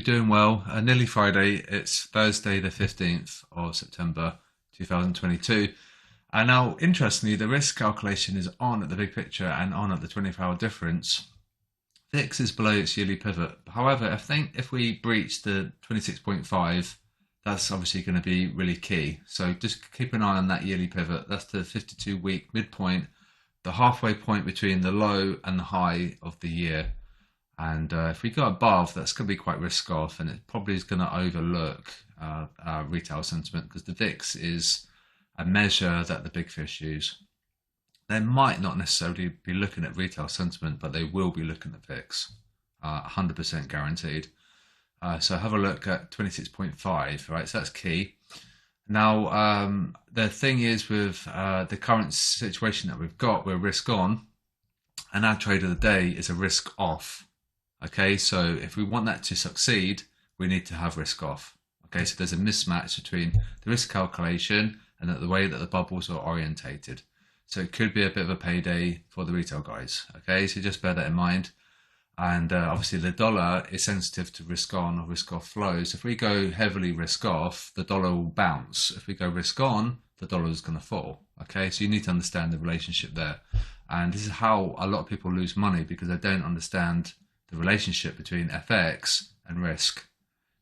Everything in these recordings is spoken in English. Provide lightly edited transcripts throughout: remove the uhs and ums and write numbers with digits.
doing well. Nearly Friday. It's Thursday, the 15th of September 2022. And now, interestingly, the risk calculation is on at the big picture and on at the 24-hour difference. VIX is below its yearly pivot. However, I think if we breach the 26.5, that's obviously going to be really key. So just keep an eye on that yearly pivot. That's the 52-week midpoint, the halfway point between the low and the high of the year. And if we go above, that's going to be quite risk off, and it probably is going to overlook retail sentiment, because the VIX is a measure that the big fish use. They might not necessarily be looking at retail sentiment, but they will be looking at VIX, 100% guaranteed. So have a look at 26.5, right? So that's key. Now, the thing is with the current situation that we've got, we're risk on, and our trade of the day is a risk off. Okay, so if we want that to succeed, we need to have risk off. Okay, so there's a mismatch between the risk calculation and the way that the bubbles are orientated. So it could be a bit of a payday for the retail guys. Okay, so just bear that in mind. And obviously the dollar is sensitive to risk on or risk off flows. If we go heavily risk off, the dollar will bounce. If we go risk on, the dollar is going to fall. Okay, so you need to understand the relationship there. And this is how a lot of people lose money, because they don't understand the relationship between FX and risk.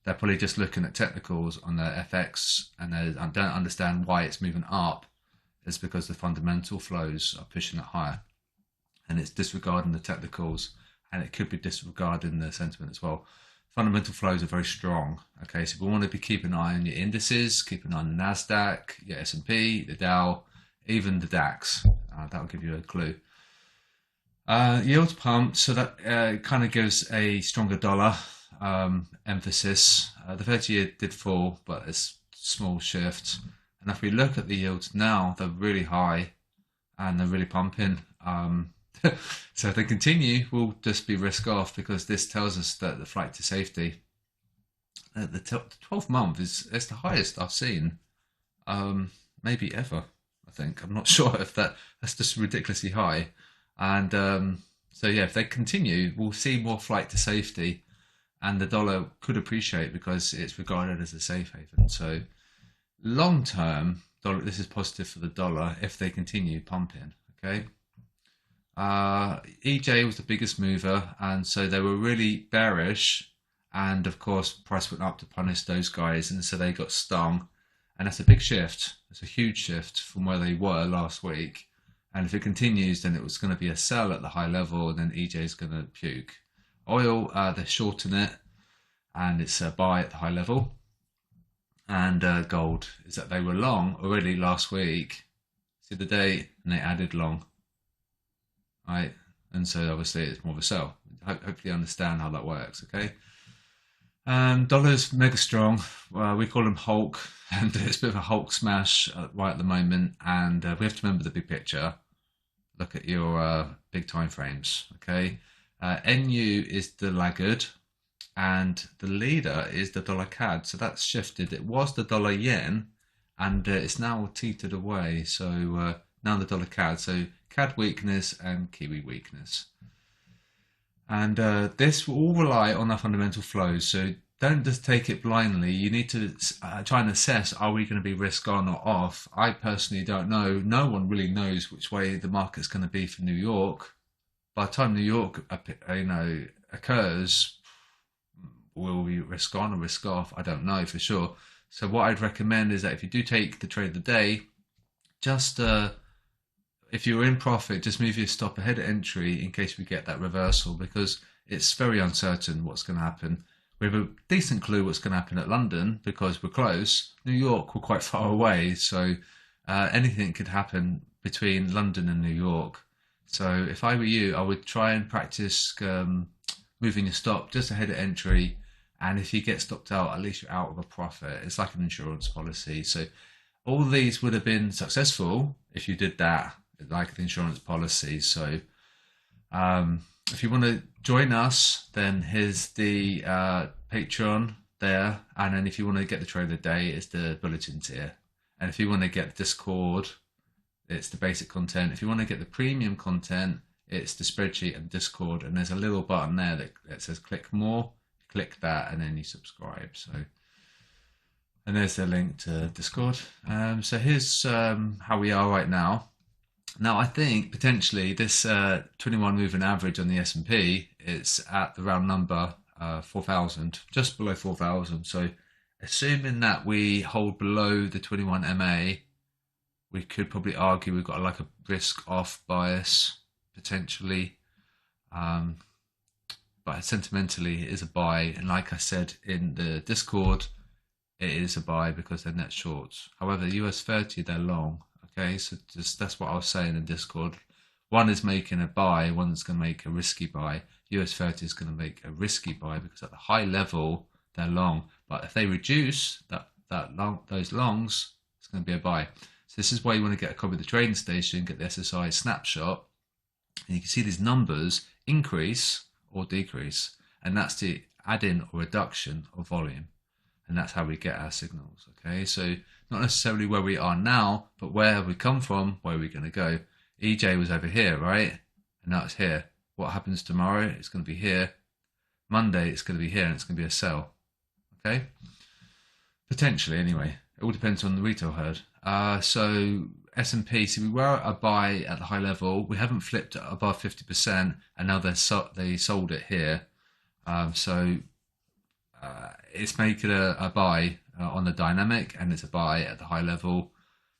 They're probably just looking at technicals on their FX, and they don't understand why it's moving up. It's because the fundamental flows are pushing it higher, and it's disregarding the technicals, and it could be disregarding the sentiment as well. Fundamental flows are very strong. Okay, so we want to be keeping an eye on your indices, keep an eye on the Nasdaq, your S&P, the Dow, even the DAX. That will give you a clue. Yield pump, so that kind of gives a stronger dollar emphasis. The 30-year did fall, but it's a small shift. And if we look at the yields now, they're really high and they're really pumping. So if they continue, we'll just be risk off, because this tells us that the flight to safety, the 12th month is the highest I've seen, maybe ever. I think, I'm not sure if that's just ridiculously high. And so yeah, if they continue, we'll see more flight to safety, and the dollar could appreciate because it's regarded as a safe haven. So long term, this is positive for the dollar if they continue pumping. Okay. EJ was the biggest mover, and so they were really bearish, and of course price went up to punish those guys, and so they got stung, and that's a big shift. It's a huge shift from where they were last week, and if it continues, then it was going to be a sell at the high level, and then EJ is going to puke. Oil, they're shorting it, and it's a buy at the high level. And gold is that they were long already last week. See the date, and they added long. Right, and so obviously it's more of a sell. Hopefully you understand how that works. Okay. Dollar's mega strong. We call them Hulk, and it's a bit of a Hulk smash right at the moment. And we have to remember the big picture. Look at your big time frames. Okay. NU is the laggard, and the leader is the dollar CAD. So that's shifted. It was the dollar yen, and it's now teetered away. So now the dollar CAD. So CAD weakness and Kiwi weakness. And this will all rely on our fundamental flows. So don't just take it blindly. You need to try and assess, are we going to be risk on or off? I personally don't know. No one really knows which way the market's going to be for New York. By the time New York occurs, will we risk on or risk off? I don't know for sure. So what I'd recommend is that if you do take the trade of the day, just if you're in profit, just move your stop ahead at entry in case we get that reversal, because it's very uncertain what's going to happen. We have a decent clue what's going to happen at London because we're close. New York, we're quite far away, so anything could happen between London and New York. So if I were you, I would try and practice moving your stop just ahead at entry, and if you get stopped out, at least you're out of a profit. It's like an insurance policy. So all these would have been successful if you did that, like the insurance policy. So if you want to join us, then here's the Patreon there, and then if you want to get the trade of the day, it's the Bulletin tier. And if you want to get the Discord, it's the basic content. If you want to get the premium content, it's the spreadsheet and Discord, and there's a little button there that says click more. click that and then you subscribe. So, and there's the link to Discord. So here's how we are right now. Now I think potentially this 21 moving average on the S&P, it's at the round number 4,000, just below 4,000. So assuming that we hold below the 21 MA, we could probably argue we've got like a risk off bias potentially. But sentimentally it is a buy, and like I said in the Discord, it is a buy because they're net shorts. However, the US 30, they're long. Okay, so that's what I was saying in Discord. One is making a buy, one's going to make a risky buy. US 30 is going to make a risky buy because at the high level they're long, but if they reduce those longs, it's going to be a buy. So this is why you want to get a copy of the trading station, get the SSI snapshot, and you can see these numbers increase or decrease, and that's the add-in or reduction of volume, and that's how we get our signals. Okay, so not necessarily where we are now, but where have we come from, where are we going to go? EJ was over here, right? And now it's here. What happens tomorrow? It's going to be here. Monday it's going to be here, and it's going to be a sell. Okay, potentially anyway. It all depends on the retail herd. So S&P, so we were a buy at the high level. We haven't flipped above 50%, and now they sold it here. It's making a buy on the dynamic, and it's a buy at the high level.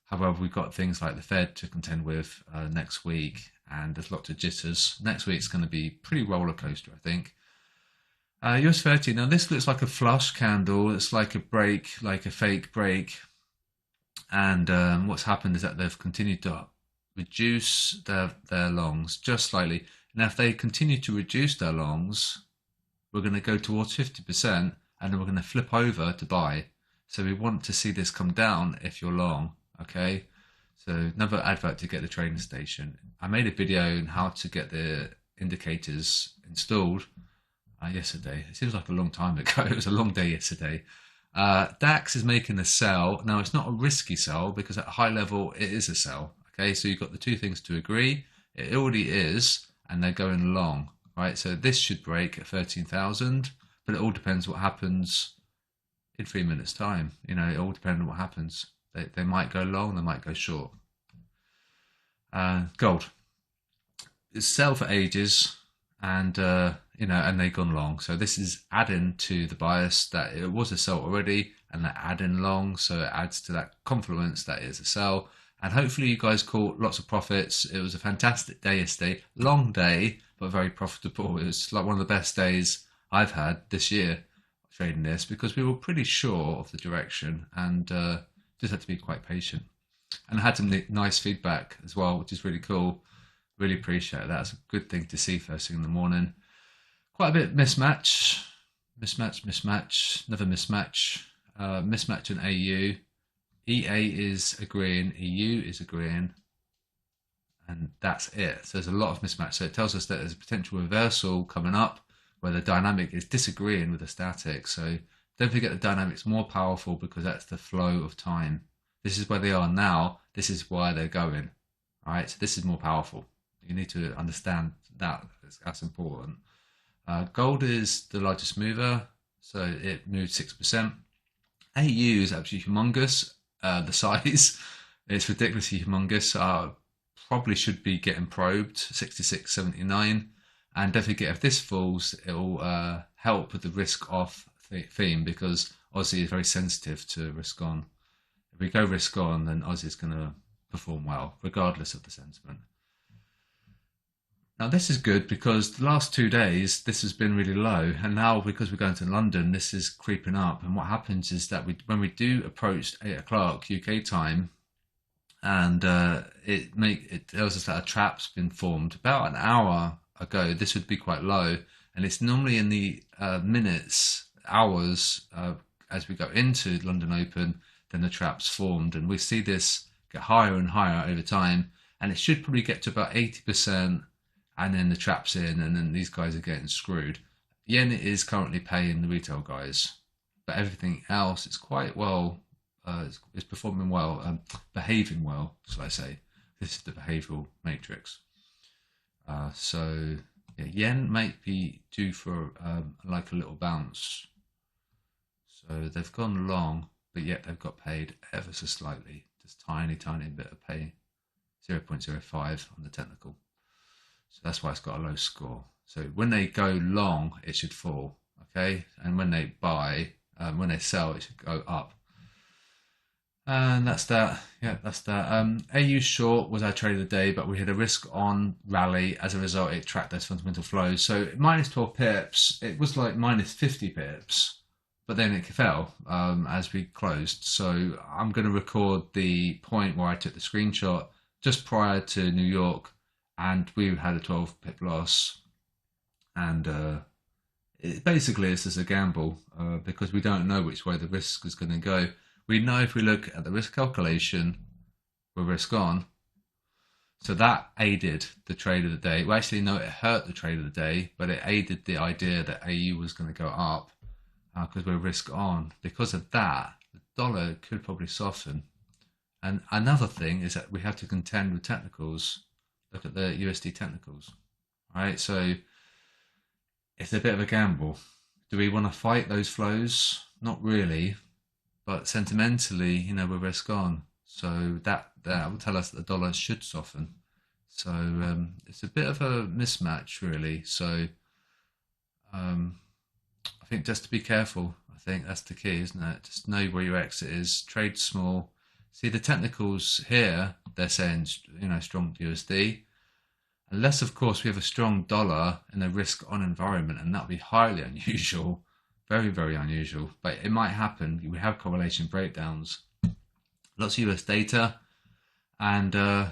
However, we've got things like the Fed to contend with next week, and there's lots of jitters. Next week's going to be pretty roller coaster, I think. US 30, now this looks like a flush candle. It's like a break, like a fake break. And what's happened is that they've continued to reduce their longs just slightly. Now, if they continue to reduce their longs, we're going to go towards 50%, and then we're going to flip over to buy. So we want to see this come down if you're long, okay? So another advert to get the trading station. I made a video on how to get the indicators installed yesterday. It seems like a long time ago. It was a long day yesterday. DAX is making a sell. Now, it's not a risky sell because at a high level, it is a sell. Okay, so you've got the two things to agree. It already is, and they're going long, right? So this should break at 13,000, but it all depends what happens in 3 minutes' time. You know, it all depends on what happens. They might go long, they might go short. Gold. It's sell for ages, and and they've gone long. So this is adding to the bias that it was a sell already, and they're adding long, so it adds to that confluence that is a sell. And hopefully you guys caught lots of profits. It was a fantastic day yesterday, long day, but very profitable. It was like one of the best days I've had this year trading this, because we were pretty sure of the direction, and just had to be quite patient. And I had some nice feedback as well, which is really cool. Really appreciate that. That's a good thing to see first thing in the morning. Quite a bit mismatch, another mismatch, mismatch in AU. EA is agreeing, EU is agreeing, and that's it. So there's a lot of mismatch. So it tells us that there's a potential reversal coming up where the dynamic is disagreeing with the static. So don't forget the dynamic's more powerful because that's the flow of time. This is where they are now. This is why they're going. All right, so this is more powerful. You need to understand that. That's important. Gold is the largest mover, so it moved 6%. AU is absolutely humongous. The size, it's ridiculously humongous. Probably should be getting probed, 66.79. And don't forget, if this falls, it will help with the risk off theme, because Aussie is very sensitive to risk on. If we go risk on, then Aussie is going to perform well, regardless of the sentiment. Now this is good because the last 2 days this has been really low, and now because we're going to London, this is creeping up. And what happens is that when we do approach 8 o'clock UK time, and it tells us that a trap's been formed about an hour ago. This would be quite low, and it's normally in the minutes, hours as we go into London Open, then the trap's formed, and we see this get higher and higher over time, and it should probably get to about 80%. And then the trap's in, and then these guys are getting screwed. Yen is currently paying the retail guys, but everything else is quite well, is performing well, behaving well, shall I say. This is the behavioural matrix. So, yeah. Okay, yen might be due for like a little bounce. So they've gone long, but yet they've got paid ever so slightly, just tiny bit of pay, 0.05 on the technical. So that's why it's got a low score. So when they go long, it should fall, okay? And when they buy, when they sell, it should go up. And that's that. Yeah, that's that. AU short was our trade of the day, but we had a risk on rally. As a result, it tracked those fundamental flows. So minus 12 pips, it was like minus 50 pips, but then it fell as we closed. So I'm going to record the point where I took the screenshot just prior to New York, and we had a 12 pip loss. And basically, it's just a gamble because we don't know which way the risk is going to go. We know if we look at the risk calculation, we're risk on. So that aided the trade of the day. Well, actually, no, it hurt the trade of the day, but it aided the idea that AU was going to go up because we're risk on. Because of that, the dollar could probably soften. And another thing is that we have to contend with technicals. Look at the USD technicals, right? So it's a bit of a gamble. Do we want to fight those flows? Not really. But sentimentally, you know, we're risk on. So that will tell us that the dollar should soften. So it's a bit of a mismatch, really. So I think just to be careful, I think that's the key, isn't it? Just know where your exit is. Trade small. See the technicals here, they're saying, you know, strong USD. Unless, of course, we have a strong dollar in a risk on environment, and that would be highly unusual. Very, very unusual, but it might happen. We have correlation breakdowns, lots of US data, and then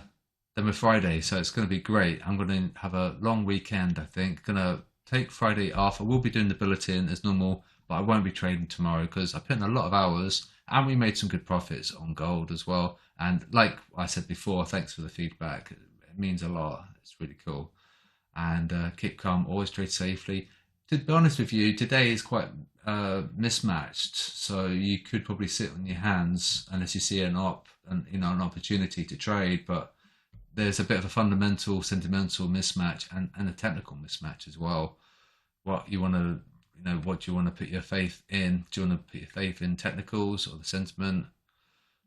we're Friday, so it's going to be great. I'm going to have a long weekend, I think. Going to take Friday off. I will be doing the bulletin as normal, but I won't be trading tomorrow because I put in a lot of hours and we made some good profits on gold as well. And like I said before, thanks for the feedback. It means a lot. It's really cool. And keep calm, always trade safely. To be honest with you, today is quite mismatched, so you could probably sit on your hands unless you see an an opportunity to trade. But there's a bit of a fundamental, sentimental mismatch and a technical mismatch as well. What you want to, what do you want to put your faith in? Do you want to put your faith in technicals or the sentiment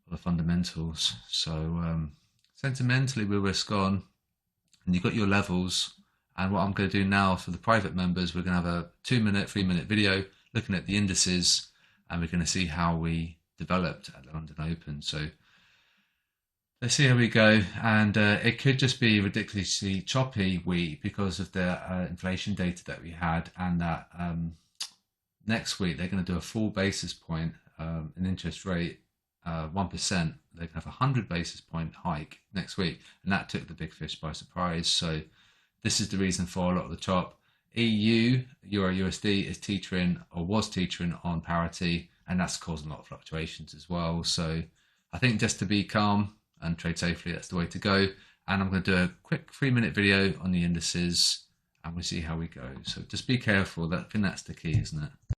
or the fundamentals? So sentimentally, we're risk on, and you've got your levels. And what I'm going to do now for the private members, we're going to have a 2-minute, 3-minute video looking at the indices, and we're going to see how we developed at the London Open. So let's see how we go. And it could just be ridiculously choppy week because of the inflation data that we had, and that next week they're going to do a full basis point in interest rate, 1%. They're going to have a 100 basis point hike next week, and that took the big fish by surprise. So this is the reason for a lot of the chop. EU, Euro USD, is teetering or was teetering on parity, and that's causing a lot of fluctuations as well. So I think just to be calm and trade safely, that's the way to go. And I'm going to do a quick 3-minute video on the indices, and we'll see how we go. So just be careful. I think that's the key, isn't it?